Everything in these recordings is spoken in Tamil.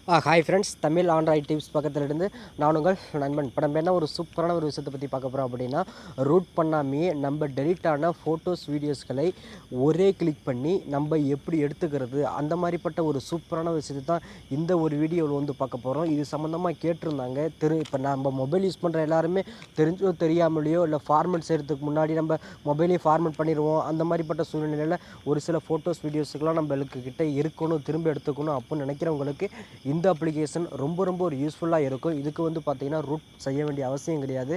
Hi friends, Tamil Android tips பக்கத்துலேருந்து நான் உங்கள் நண்பன். இப்போ நம்ம என்ன ஒரு சூப்பரான ஒரு விஷயத்தை பற்றி பார்க்க போகிறோம் அப்படின்னா, ரூட் பண்ணாமையே நம்ம டெலிட் ஆன ஃபோட்டோஸ் வீடியோஸ்களை ஒரே கிளிக் பண்ணி நம்ம எப்படி எடுத்துக்கிறது, அந்த மாதிரிப்பட்ட ஒரு சூப்பரான விஷயத்தை தான் இந்த ஒரு வீடியோவில் வந்து பார்க்க போகிறோம். இது சம்மந்தமாக கேட்டிருந்தாங்க. இப்போ நம்ம மொபைல் யூஸ் பண்ணுற எல்லாருமே தெரிஞ்சோ தெரியாமலையோ இல்லை ஃபார்மெட் செய்கிறதுக்கு முன்னாடி நம்ம மொபைலையும் ஃபார்மெட் பண்ணிடுவோம். அந்த மாதிரிப்பட்ட சூழ்நிலையில் ஒரு சில ஃபோட்டோஸ் வீடியோஸுக்கெலாம் நம்மளுக்கு கிட்டே இருக்கணும், திரும்ப எடுத்துக்கணும் அப்படின்னு நினைக்கிறவங்களுக்கு இந்த அப்ளிகேஷன் ரொம்ப ஒரு யூஸ்ஃபுல்லாக இருக்கும். இதுக்கு வந்து பார்த்திங்கன்னா ரூட் செய்ய வேண்டிய அவசியம் கிடையாது.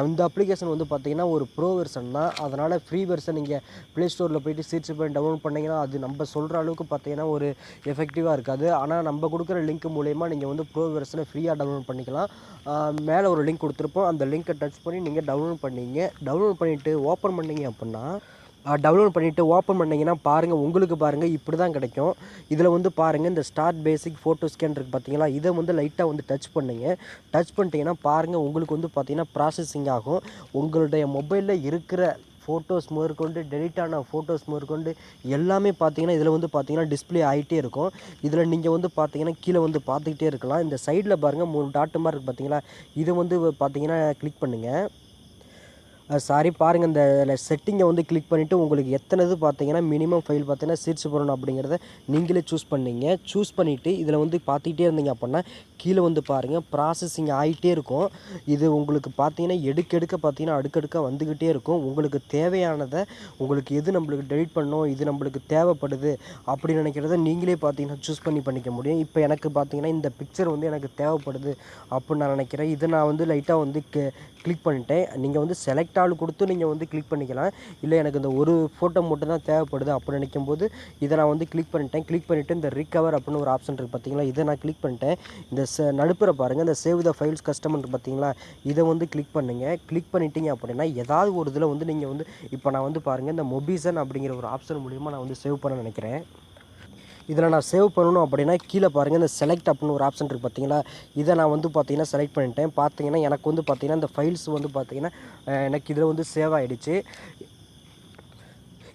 இந்த அப்ளிகேஷன் வந்து பார்த்திங்கன்னா ஒரு ப்ரோ வெர்ஷன் தான். அதனால் ஃப்ரீ வெர்ஷன் நீங்கள் ப்ளே ஸ்டோரில் போய்ட்டு சர்ச் பண்ணி டவுன்லோட் பண்ணிங்கன்னா அது நம்ம சொல்கிற அளவுக்கு பார்த்திங்கன்னா ஒரு எஃபெக்டிவாக இருக்காது. ஆனால் நம்ம கொடுக்குற லிங்க் மூலயமா நீங்கள் வந்து ப்ரோ வெர்ஷனை ஃப்ரீயாக டவுன்லோட் பண்ணிக்கலாம். மேலே ஒரு லிங்க் கொடுத்துருப்போம். அந்த லிங்க்கை டச் பண்ணி நீங்கள் டவுன்லோட் பண்ணிவிட்டு ஓப்பன் பண்ணிங்க அப்படின்னா டவுன்லோட் பண்ணிவிட்டு ஓப்பன் பண்ணிங்கன்னா பாருங்கள், உங்களுக்கு பாருங்கள் இப்படி தான் கிடைக்கும். இதில் வந்து பாருங்கள், இந்த ஸ்டார்ட் பேசிக் ஃபோட்டோ ஸ்கேன் இருக்குது பார்த்தீங்களா, இதை வந்து லைட்டாக வந்து டச் பண்ணிட்டீங்கன்னா பாருங்கள், உங்களுக்கு வந்து பார்த்திங்கன்னா ப்ராசஸிங் ஆகும். உங்களுடைய மொபைலில் இருக்கிற ஃபோட்டோஸ் முதற்கொண்டு டெலிட் ஆன ஃபோட்டோஸ் முதற்கொண்டு எல்லாமே பார்த்தீங்கன்னா இதில் வந்து பார்த்திங்கன்னா டிஸ்பிளே ஆகிட்டே இருக்கும். இதில் நீங்கள் வந்து பார்த்தீங்கன்னா கீழே வந்து பார்த்துக்கிட்டே இருக்கலாம். இந்த சைடில் பாருங்கள் 3 டாட்டு மாதிரி இருக்குது பார்த்தீங்களா, இதை வந்து பார்த்தீங்கன்னா கிளிக் பண்ணுங்கள். பாருங்கள், இந்த செட்டிங்கை வந்து கிளிக் பண்ணிவிட்டு உங்களுக்கு எத்தனை இது பார்த்தீங்கன்னா மினிமம் ஃபைல் பார்த்தீங்கன்னா சர்ச் பண்ணணும் அப்படிங்கிறத நீங்களே சூஸ் பண்ணிவிட்டு இதில் வந்து பார்த்துக்கிட்டே இருந்தீங்க அப்படின்னா கீழே வந்து பாருங்கள் ப்ராசஸிங் ஆகிட்டே இருக்கும். இது உங்களுக்கு பார்த்தீங்கன்னா எடுக்க பார்த்தீங்கன்னா அடுக்கடுக்காக வந்துக்கிட்டே இருக்கும். உங்களுக்கு தேவையானதை உங்களுக்கு எது நம்மளுக்கு டெலிட் பண்ணணும், இது நம்மளுக்கு தேவைப்படுது அப்படின்னு நினைக்கிறத நீங்களே பார்த்தீங்கன்னா சூஸ் பண்ணிக்க முடியும். இப்போ எனக்கு பார்த்தீங்கன்னா இந்த பிக்சர் வந்து எனக்கு தேவைப்படுது அப்படின்னு நான் நினைக்கிறேன். இதை நான் வந்து லைட்டாக வந்து கிளிக் பண்ணிட்டேன். நீங்கள் வந்து செலக்ட் ஆல் கொடுத்து நீங்கள் வந்து கிளிக் பண்ணிக்கலாம். இல்லை எனக்கு இந்த ஒரு ஃபோட்டோ மட்டும் தான் தேவைப்படுது அப்படின்னு நினைக்கும்போது இதை நான் வந்து கிளிக் பண்ணிவிட்டு இந்த ரிகவர் அப்படின்னு ஒரு ஆப்ஷன் இருக்குது பார்த்தீங்களா, இதை நான் கிளிக் பண்ணிட்டேன். இந்த நடுப்புற பாருங்கள், இந்த சேவ் த ஃபைல்ஸ் கஸ்டமர் பார்த்தீங்களா, இதை வந்து கிளிக் பண்ணிட்டீங்க அப்படின்னா ஏதாவது ஒரு இதில் வந்து நீங்கள் வந்து இப்போ நான் வந்து பாருங்கள் இந்த மொபிசன் அப்படிங்கிற ஒரு ஆப்ஷன் மூலிமா நான் வந்து சேவ் பண்ண நினைக்கிறேன். இதில் நான் சேவ் பண்ணணும் அப்படின்னா கீழே பாருங்கள், இந்த செலக்ட் அப்படின்னு ஒரு ஆப்ஷன் இருக்குது பார்த்தீங்களா, இதை நான் வந்து பார்த்தீங்கன்னா செலக்ட் பண்ணிட்டேன். பார்த்தீங்கன்னா எனக்கு வந்து பார்த்தீங்கன்னா இந்த ஃபைல்ஸ் வந்து பார்த்தீங்கன்னா எனக்கு இதில் வந்து சேவ் ஆகிடுச்சு.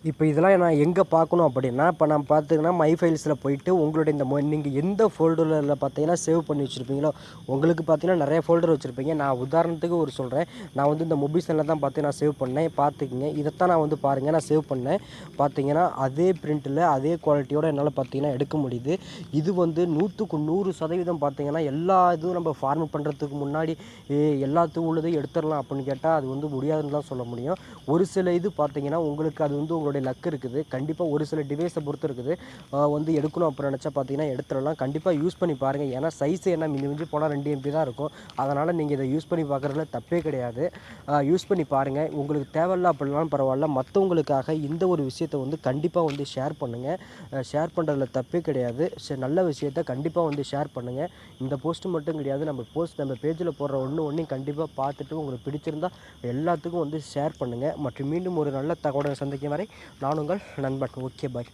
இப்போ இதெல்லாம் நான் எங்கே பார்க்கணும் அப்படின்னா, இப்போ நான் பார்த்திங்கன்னா மை ஃபைல்ஸில் போய்ட்டு உங்களுடைய இந்த நீங்கள் எந்த ஃபோல்டரில் பார்த்தீங்கன்னா சேவ் பண்ணி வச்சுருப்பீங்களோ, உங்களுக்கு பார்த்தீங்கன்னா நிறைய ஃபோல்டர் வச்சுருப்பீங்க. நான் உதாரணத்துக்கு ஒரு சொல்கிறேன். நான் வந்து இந்த மொபிசனில் தான் பார்த்து நான் சேவ் பண்ணேன். பார்த்துக்குங்க, இதைத்தான் நான் வந்து பாருங்கள் நான் சேவ் பண்ணேன். பார்த்தீங்கன்னா அதே பிரிண்ட்டில் அதே குவாலிட்டியோடு என்னால் பார்த்தீங்கன்னா எடுக்க முடியுது. இது வந்து 100க்கு 100% பார்த்தீங்கன்னா எல்லா இதுவும் நம்ம ஃபார்மேட் பண்ணுறதுக்கு முன்னாடி எல்லாத்துக்கும் உள்ளதையும் எடுத்துடலாம் அப்படின்னு கேட்டால் அது வந்து முடியாதுன்னு தான் சொல்ல முடியும். ஒரு சில இது பார்த்தீங்கன்னா உங்களுக்கு அது வந்து உங்களுடைய லக் இருக்குது. கண்டிப்பாக ஒரு சில டிவைஸை பொறுத்து இருக்குது. வந்து எடுக்கணும் அப்படின்னு நினச்சா பார்த்தீங்கன்னா எடுத்துடலாம். கண்டிப்பாக யூஸ் பண்ணி பாருங்கள். ஏன்னா சைஸு என்ன மிஞ்சி போனால் 2 MB தான் இருக்கும். அதனால் நீங்கள் இதை யூஸ் பண்ணி பார்க்குறதுல தப்பே கிடையாது. யூஸ் பண்ணி பாருங்கள். உங்களுக்கு தேவையில்ல அப்படின்னாலும் பரவாயில்ல, மற்றவங்களுக்காக இந்த ஒரு விஷயத்தை வந்து கண்டிப்பாக வந்து ஷேர் பண்ணுங்கள். ஷேர் பண்ணுறதுல தப்பே கிடையாது. நல்ல விஷயத்தை கண்டிப்பாக வந்து ஷேர் பண்ணுங்கள். இந்த போஸ்ட்டு மட்டும் கிடையாது, நம்ம பேஜில் போடுற ஒன்றையும் கண்டிப்பாக பார்த்துட்டு உங்களுக்கு பிடிச்சிருந்தா எல்லாத்துக்கும் வந்து ஷேர் பண்ணுங்கள். மற்றும் மீண்டும் ஒரு நல்ல தகவலை சந்திக்கும் வரை நான் உங்கள் நண்பன். ஓகே, பாய்.